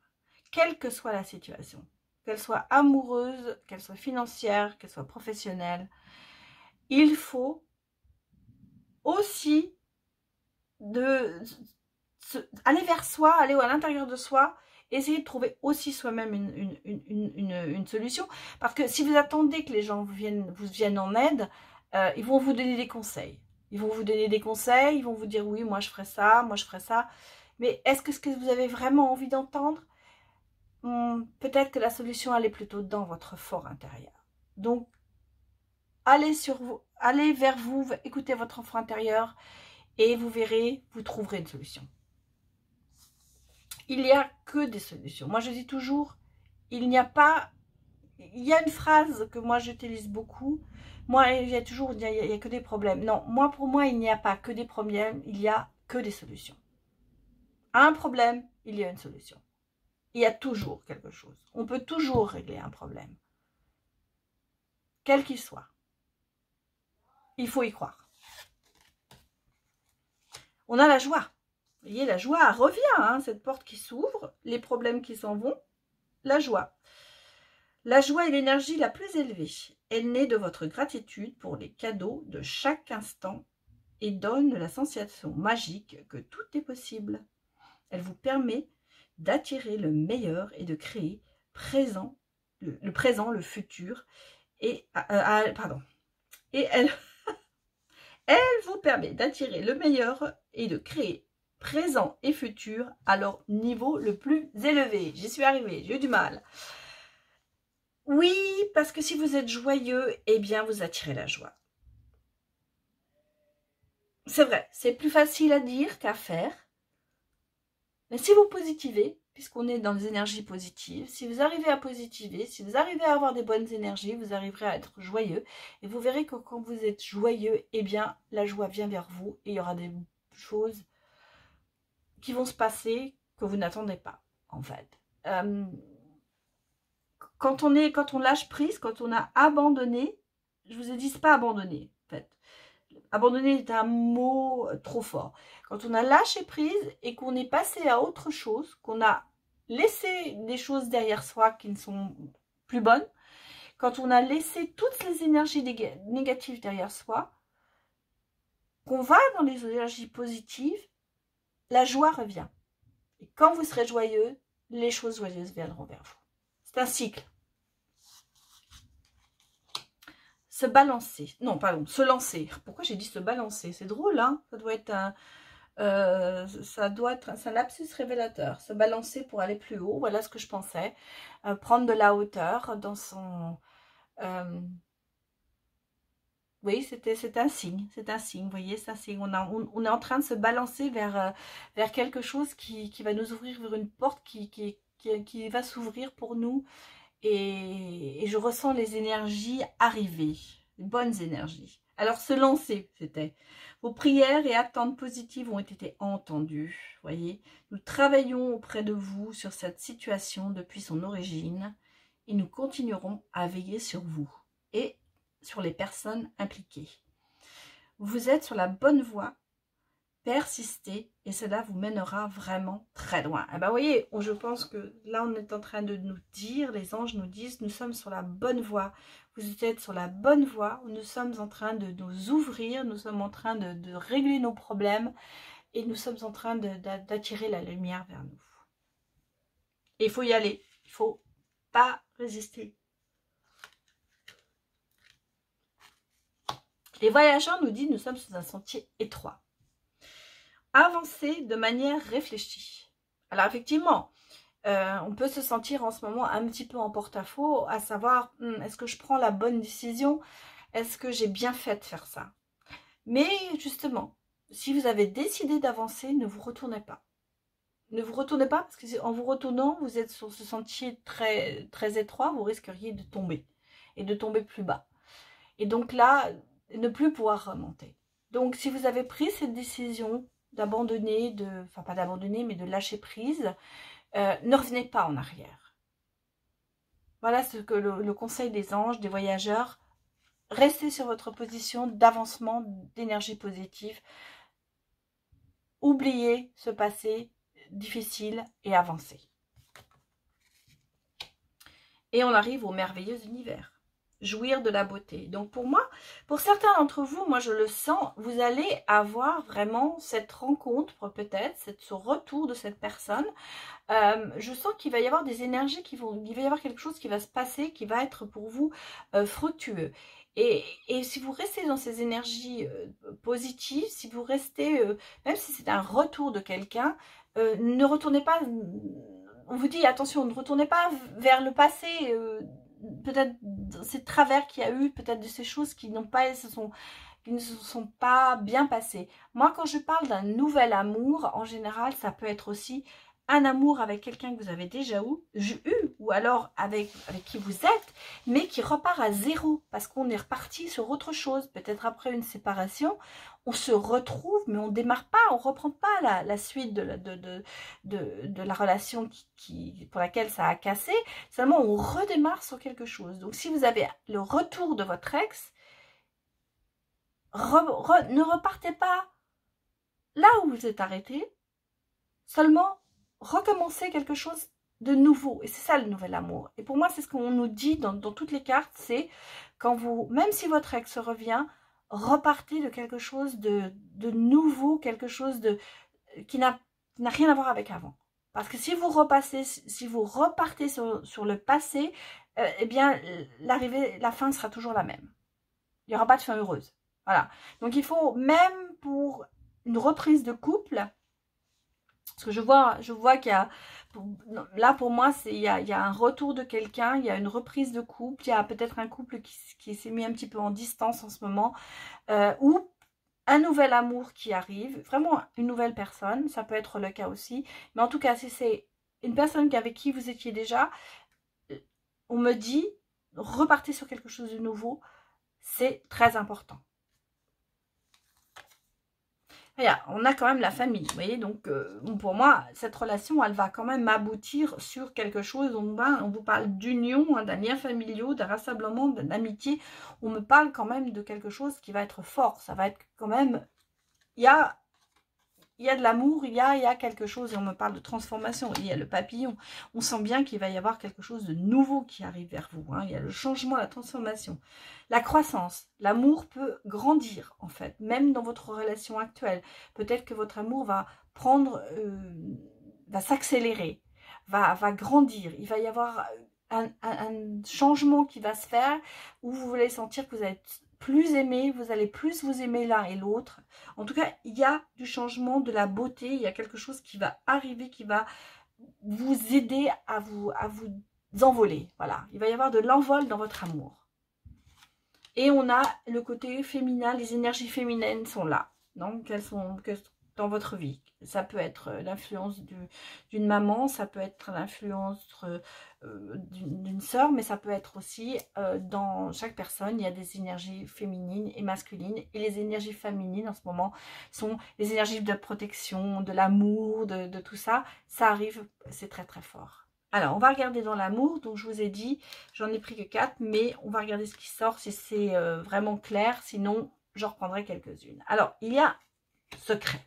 Quelle que soit la situation, qu'elle soit amoureuse, qu'elle soit financière, qu'elle soit professionnelle, il faut aussi aller vers soi, aller à l'intérieur de soi, essayer de trouver aussi soi-même une solution. Parce que si vous attendez que les gens vous viennent en aide, ils vont vous donner des conseils. Ils vont vous donner des conseils, ils vont vous dire oui, moi je ferai ça, moi je ferai ça. Mais est-ce que vous avez vraiment envie d'entendre? Peut-être que la solution elle est plutôt dans votre fort intérieur. Donc, allez vers vous, écoutez votre enfant intérieur et vous verrez, vous trouverez une solution. Il n'y a que des solutions. Moi, je dis toujours, il y a une phrase que moi j'utilise beaucoup. Moi, il y a que des problèmes. Non, pour moi, il n'y a pas que des problèmes, il y a que des solutions. À un problème, il y a une solution. Il y a toujours quelque chose. On peut toujours régler un problème. Quel qu'il soit. Il faut y croire. On a la joie. Vous voyez, la joie revient, hein, cette porte qui s'ouvre, les problèmes qui s'en vont, la joie. La joie est l'énergie la plus élevée. Elle naît de votre gratitude pour les cadeaux de chaque instant et donne la sensation magique que tout est possible. Elle vous permet d'attirer le meilleur et de créer le présent, le futur. Et elle vous permet d'attirer le meilleur et de créer présent et futur à leur niveau le plus élevé. J'y suis arrivée, j'ai eu du mal. Oui, parce que si vous êtes joyeux, eh bien vous attirez la joie. C'est vrai, c'est plus facile à dire qu'à faire. Mais si vous positivez, puisqu'on est dans les énergies positives, si vous arrivez à positiver, si vous arrivez à avoir des bonnes énergies, vous arriverez à être joyeux. Et vous verrez que quand vous êtes joyeux, eh bien la joie vient vers vous et il y aura des choses qui vont se passer que vous n'attendez pas, en fait. Quand on lâche prise, quand on a abandonné, je vous ai dit, c'est pas abandonner. fait. Abandonner est un mot trop fort. Quand on a lâché prise et qu'on est passé à autre chose, qu'on a laissé des choses derrière soi qui ne sont plus bonnes, quand on a laissé toutes les énergies négatives derrière soi, qu'on va dans les énergies positives, la joie revient. Et quand vous serez joyeux, les choses joyeuses viendront vers vous. C'est un cycle. Se balancer. Non, pardon, se lancer. Pourquoi j'ai dit se balancer? C'est drôle, hein? Ça doit être un lapsus révélateur. Se balancer pour aller plus haut. Voilà ce que je pensais. Prendre de la hauteur dans son... oui, c'est un signe. C'est un signe, vous voyez, c'est un signe. On est en train de se balancer vers quelque chose qui va nous ouvrir vers une porte qui va s'ouvrir pour nous. Et je ressens les énergies arriver, les bonnes énergies. Alors se lancer, c'était. Vos prières et attentes positives ont été entendues, voyez. Nous travaillons auprès de vous sur cette situation depuis son origine et nous continuerons à veiller sur vous et sur les personnes impliquées. Vous êtes sur la bonne voie. Persistez et cela vous mènera vraiment très loin. Eh ben, vous voyez, je pense que là, on est en train de nous dire, les anges nous disent, nous sommes sur la bonne voie. Vous êtes sur la bonne voie, nous sommes en train de nous ouvrir, nous sommes en train de régler nos problèmes et nous sommes en train d'attirer la lumière vers nous. Et il faut y aller, il ne faut pas résister. Les voyageurs nous disent, nous sommes sur un sentier étroit. Avancer de manière réfléchie. Alors effectivement, on peut se sentir en ce moment un petit peu en porte-à-faux, à savoir, est-ce que je prends la bonne décision? Est-ce que j'ai bien fait de faire ça? Mais justement, si vous avez décidé d'avancer, ne vous retournez pas. Ne vous retournez pas parce que en vous retournant, vous êtes sur ce sentier très, très étroit, vous risqueriez de tomber et de tomber plus bas. Et donc là, ne plus pouvoir remonter. Donc si vous avez pris cette décision d'abandonner, enfin pas d'abandonner, mais de lâcher prise, ne revenez pas en arrière. Voilà ce que le conseil des anges, des voyageurs, restez sur votre position d'avancement, d'énergie positive. Oubliez ce passé difficile et avancez. Et on arrive au merveilleux univers. Jouir de la beauté. Donc pour moi, pour certains d'entre vous, moi je le sens, vous allez avoir vraiment cette rencontre peut-être, ce retour de cette personne. Je sens qu'il va y avoir des énergies il va y avoir quelque chose qui va se passer, qui va être pour vous fructueux. Et si vous restez dans ces énergies positives, si vous restez, même si c'est un retour de quelqu'un, ne retournez pas, on vous dit attention, ne retournez pas vers le passé, peut-être ces travers qu'il y a eu, peut-être de ces choses qui ne se sont pas bien passées. Moi, quand je parle d'un nouvel amour, en général, ça peut être aussi un amour avec quelqu'un que vous avez déjà eu ou alors avec qui vous êtes, mais qui repart à zéro, parce qu'on est reparti sur autre chose. Peut-être après une séparation, on se retrouve, mais on ne démarre pas, on ne reprend pas la suite de la relation pour laquelle ça a cassé. Seulement, on redémarre sur quelque chose. Donc, si vous avez le retour de votre ex, ne repartez pas là où vous êtes arrêté, seulement recommencer quelque chose de nouveau. Et c'est ça le nouvel amour. Et pour moi, c'est ce qu'on nous dit dans toutes les cartes, c'est quand vous, même si votre ex revient, repartez de quelque chose de nouveau, quelque chose qui n'a rien à voir avec avant. Parce que si vous repartez sur le passé, eh bien, la fin sera toujours la même. Il n'y aura pas de fin heureuse. Voilà. Donc, il faut, même pour une reprise de couple, parce que je vois qu'il y a, là pour moi, il y a un retour de quelqu'un, il y a une reprise de couple, il y a peut-être un couple qui s'est mis un petit peu en distance en ce moment, ou un nouvel amour qui arrive, vraiment une nouvelle personne, ça peut être le cas aussi, mais en tout cas, si c'est une personne avec qui vous étiez déjà, on me dit, repartez sur quelque chose de nouveau, c'est très important. Regarde, on a quand même la famille, vous voyez, donc pour moi, cette relation, elle va quand même aboutir sur quelque chose. On vous parle d'union, hein, d'un lien familial, d'un rassemblement, d'amitié. On me parle quand même de quelque chose qui va être fort. Ça va être quand même, il y a de l'amour, il y a quelque chose, et on me parle de transformation, il y a le papillon. On sent bien qu'il va y avoir quelque chose de nouveau qui arrive vers vous, hein. Il y a le changement, la transformation, la croissance. L'amour peut grandir, en fait, même dans votre relation actuelle. Peut-être que votre amour va prendre, va s'accélérer, va grandir. Il va y avoir un changement qui va se faire, où vous allez sentir que vous êtes plus aimé, vous allez plus vous aimer l'un et l'autre. En tout cas, il y a du changement, de la beauté, il y a quelque chose qui va arriver, qui va vous aider à vous envoler. Voilà, il va y avoir de l'envol dans votre amour. Et on a le côté féminin, les énergies féminines sont là. Donc, elles sont dans votre vie. Ça peut être l'influence d'une maman, ça peut être l'influence d'une sœur, mais ça peut être aussi dans chaque personne, il y a des énergies féminines et masculines. Et les énergies féminines en ce moment sont les énergies de protection, de l'amour, de tout ça. Ça arrive, c'est très très fort. Alors, on va regarder dans l'amour. Donc, je vous ai dit, j'en ai pris que 4, mais on va regarder ce qui sort si c'est vraiment clair. Sinon, j'en reprendrai quelques-unes. Alors, il y a secret.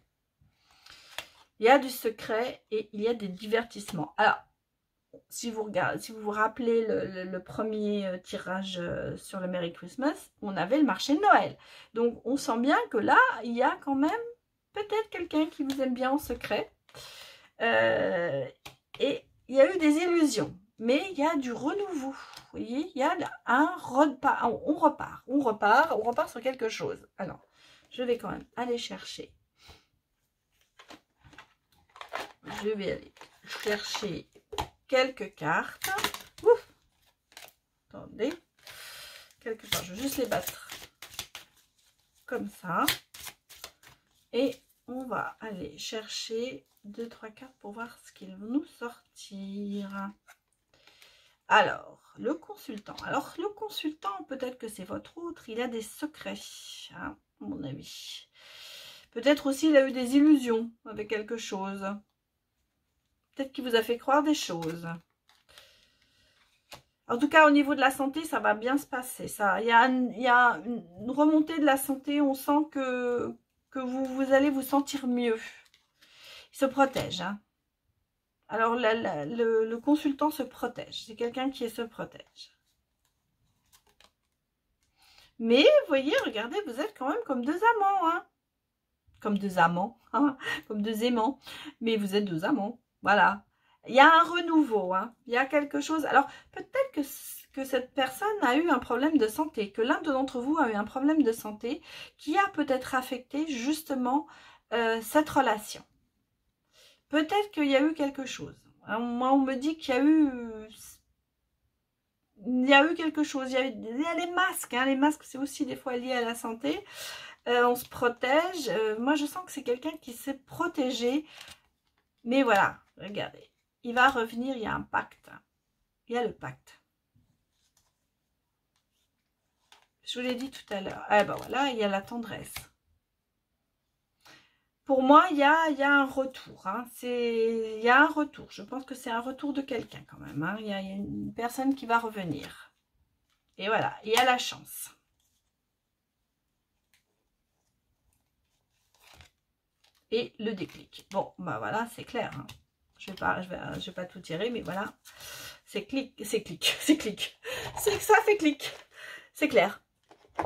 Il y a du secret et il y a des divertissements. Alors, si vous vous rappelez le premier tirage sur le Merry Christmas, on avait le marché de Noël. Donc, on sent bien que là, il y a quand même peut-être quelqu'un qui vous aime bien en secret. Et il y a eu des illusions. Mais il y a du renouveau. Vous voyez, il y a un repas. On repart sur quelque chose. Alors, je vais quand même aller chercher. Je vais aller chercher quelques cartes. Ouf. Attendez. Quelque part, je vais juste les battre comme ça. Et on va aller chercher 2-3 cartes pour voir ce qu'ils vont nous sortir. Alors, le consultant. Alors, le consultant, peut-être que c'est votre autre. Il a des secrets, hein, à mon avis. Peut-être aussi il a eu des illusions avec quelque chose. Peut-être qu'il vous a fait croire des choses. En tout cas, au niveau de la santé, ça va bien se passer. Il y a une remontée de la santé. On sent que vous allez vous sentir mieux. Il se protège. Hein. Alors, le consultant se protège. C'est quelqu'un qui se protège. Mais, vous voyez, regardez, vous êtes quand même comme deux amants. Hein. Comme deux amants. Hein, comme deux aimants. Mais vous êtes deux amants. Voilà. Il y a un renouveau, hein. Il y a quelque chose. Alors, peut-être que cette personne a eu un problème de santé, que l'un d'entre vous a eu un problème de santé qui a peut-être affecté justement cette relation. Peut-être qu'il y a eu quelque chose. Alors, moi, on me dit qu'il y a eu... quelque chose. Il y a les masques. Hein. Les masques, c'est aussi des fois lié à la santé. On se protège. Moi, je sens que c'est quelqu'un qui s'est protégé. Mais voilà, regardez. Il va revenir, il y a un pacte. Il y a le pacte. Je vous l'ai dit tout à l'heure. Eh ben voilà, il y a la tendresse. Pour moi, il y a un retour. Hein. Il y a un retour. Je pense que c'est un retour de quelqu'un quand même. Hein. Il y a une personne qui va revenir. Et voilà, il y a la chance. Et le déclic. Bon, ben voilà, c'est clair. Hein. Je vais pas tout tirer, mais voilà. C'est clic. Ça fait clic. C'est clair.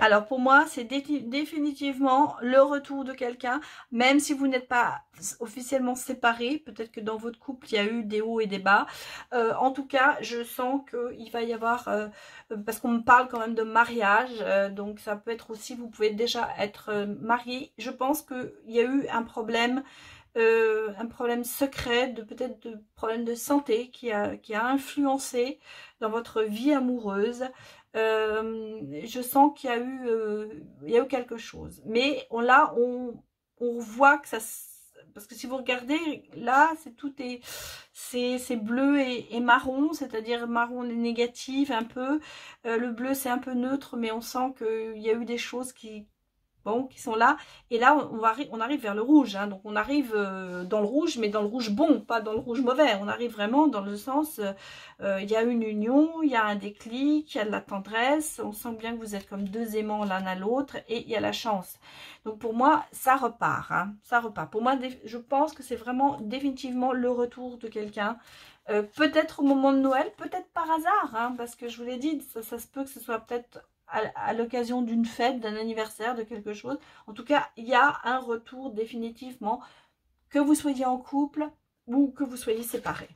Alors pour moi, c'est définitivement le retour de quelqu'un, même si vous n'êtes pas officiellement séparés. Peut-être que dans votre couple, il y a eu des hauts et des bas. En tout cas, je sens qu'il va y avoir, parce qu'on me parle quand même de mariage, donc ça peut être aussi, vous pouvez déjà être marié. Je pense qu'il y a eu un problème secret, peut-être de problème de santé qui a influencé dans votre vie amoureuse. Je sens qu'il y a eu quelque chose, mais on voit que ça, parce que si vous regardez là, c'est bleu et marron, c'est-à-dire marron négatif un peu, le bleu c'est un peu neutre, mais on sent qu'il y a eu des choses qui, bon, qui sont là. Et là, on arrive vers le rouge. Hein, donc, on arrive dans le rouge, mais dans le rouge bon, pas dans le rouge mauvais. On arrive vraiment dans le sens, il y a une union, il y a un déclic, il y a de la tendresse. On sent bien que vous êtes comme deux aimants l'un à l'autre et il y a la chance. Donc, pour moi, ça repart. Hein, ça repart. Pour moi, je pense que c'est vraiment définitivement le retour de quelqu'un. Peut-être au moment de Noël, peut-être par hasard, hein, parce que je vous l'ai dit, ça se peut que ce soit peut-être à l'occasion d'une fête, d'un anniversaire, de quelque chose. En tout cas, il y a un retour définitivement, que vous soyez en couple ou que vous soyez séparés.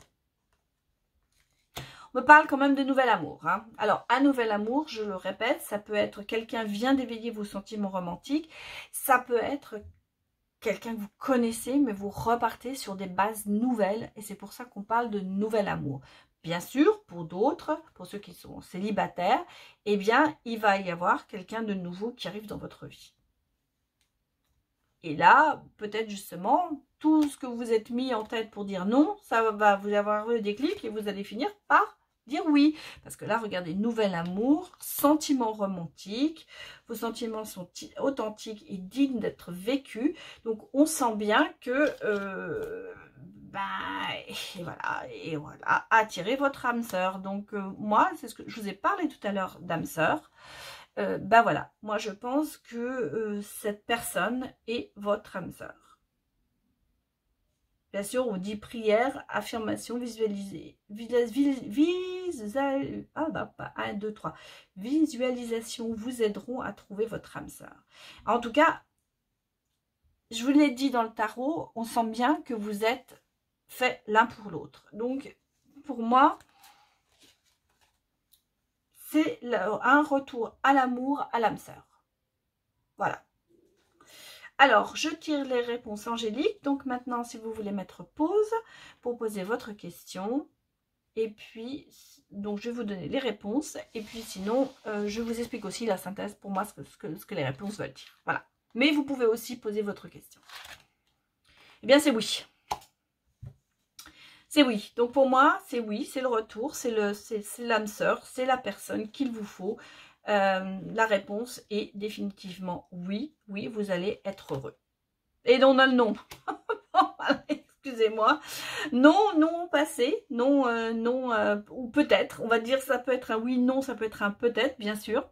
On me parle quand même de nouvel amour. Hein. Alors, un nouvel amour, je le répète, ça peut être quelqu'un vient d'éveiller vos sentiments romantiques, ça peut être quelqu'un que vous connaissez, mais vous repartez sur des bases nouvelles. Et c'est pour ça qu'on parle de nouvel amour. Bien sûr, pour d'autres, pour ceux qui sont célibataires, eh bien, il va y avoir quelqu'un de nouveau qui arrive dans votre vie. Et là, peut-être justement, tout ce que vous êtes mis en tête pour dire non, ça va vous avoir le déclic et vous allez finir par dire oui. Parce que là, regardez, nouvel amour, sentiments romantiques, vos sentiments sont authentiques et dignes d'être vécus. Donc, on sent bien que, et voilà, attirez votre âme sœur. Donc, moi, c'est ce que je vous ai parlé tout à l'heure d'âme sœur. Voilà, moi je pense que cette personne est votre âme sœur. Bien sûr, on dit prière, affirmation, visualiser. Un, deux, trois. Visualisation vous aideront à trouver votre âme sœur. En tout cas, je vous l'ai dit dans le tarot, on sent bien que vous êtes faits l'un pour l'autre. Donc, pour moi, c'est un retour à l'amour, à l'âme sœur. Voilà. Alors, je tire les réponses angéliques. Donc maintenant, si vous voulez mettre pause pour poser votre question. Et puis, donc je vais vous donner les réponses. Et puis sinon, je vous explique aussi la synthèse pour moi, ce que les réponses veulent dire. Voilà. Mais vous pouvez aussi poser votre question. Eh bien, c'est oui. C'est oui. Donc pour moi, c'est oui, c'est le retour, c'est l'âme sœur, c'est la personne qu'il vous faut. La réponse est définitivement oui. Oui, vous allez être heureux. Et on a le non. Excusez-moi. Non, non, passé. Non, ou peut-être. On va dire ça peut être un oui, non, ça peut être un peut-être, bien sûr.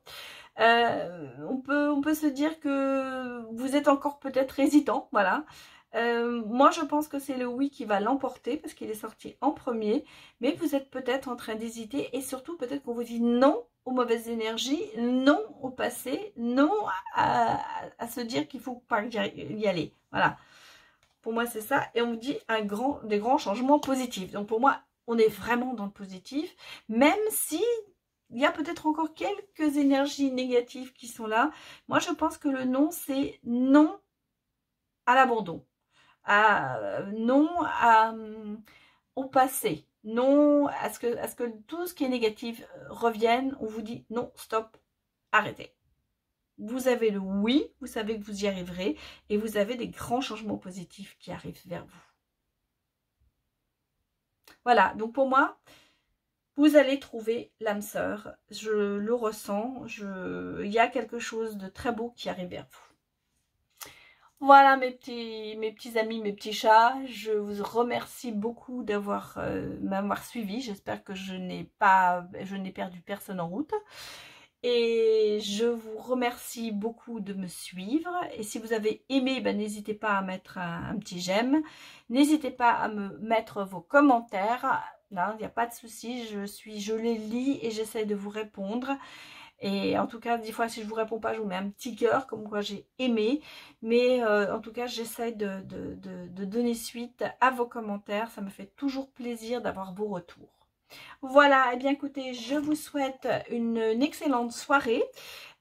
On peut se dire que vous êtes encore peut-être hésitant, voilà. Moi, je pense que c'est le oui qui va l'emporter parce qu'il est sorti en premier. Mais vous êtes peut-être en train d'hésiter et surtout peut-être qu'on vous dit non aux mauvaises énergies, non au passé, non à se dire qu'il faut pas y aller. Voilà. Pour moi, c'est ça. Et on vous dit des grands changements positifs. Donc, pour moi, on est vraiment dans le positif. Même si il y a peut-être encore quelques énergies négatives qui sont là. Moi, je pense que le non, c'est non à l'abandon. Non au passé. Non à ce que tout ce qui est négatif revienne. On vous dit non, stop, arrêtez. Vous avez le oui, vous savez que vous y arriverez et vous avez des grands changements positifs qui arrivent vers vous. Voilà, donc pour moi, vous allez trouver l'âme sœur. Je le ressens, il y a quelque chose de très beau qui arrive vers vous. Voilà mes petits amis, mes petits chats, je vous remercie beaucoup m'avoir suivi. J'espère que je n'ai perdu personne en route. Et je vous remercie beaucoup de me suivre. Et si vous avez aimé, n'hésitez pas à mettre un petit j'aime. N'hésitez pas à me mettre vos commentaires. Là, il n'y a pas de souci, je les lis et j'essaie de vous répondre. Et en tout cas, des fois, si je ne vous réponds pas, je vous mets un petit cœur, comme quoi j'ai aimé. Mais en tout cas, j'essaie de donner suite à vos commentaires. Ça me fait toujours plaisir d'avoir vos retours. Voilà, et bien écoutez, je vous souhaite une excellente soirée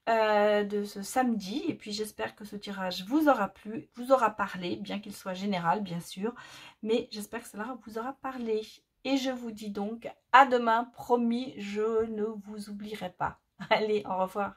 de ce samedi. Et puis j'espère que ce tirage vous aura plu, vous aura parlé, bien qu'il soit général, bien sûr. Mais j'espère que cela vous aura parlé. Et je vous dis donc à demain, promis, je ne vous oublierai pas. Allez, au revoir.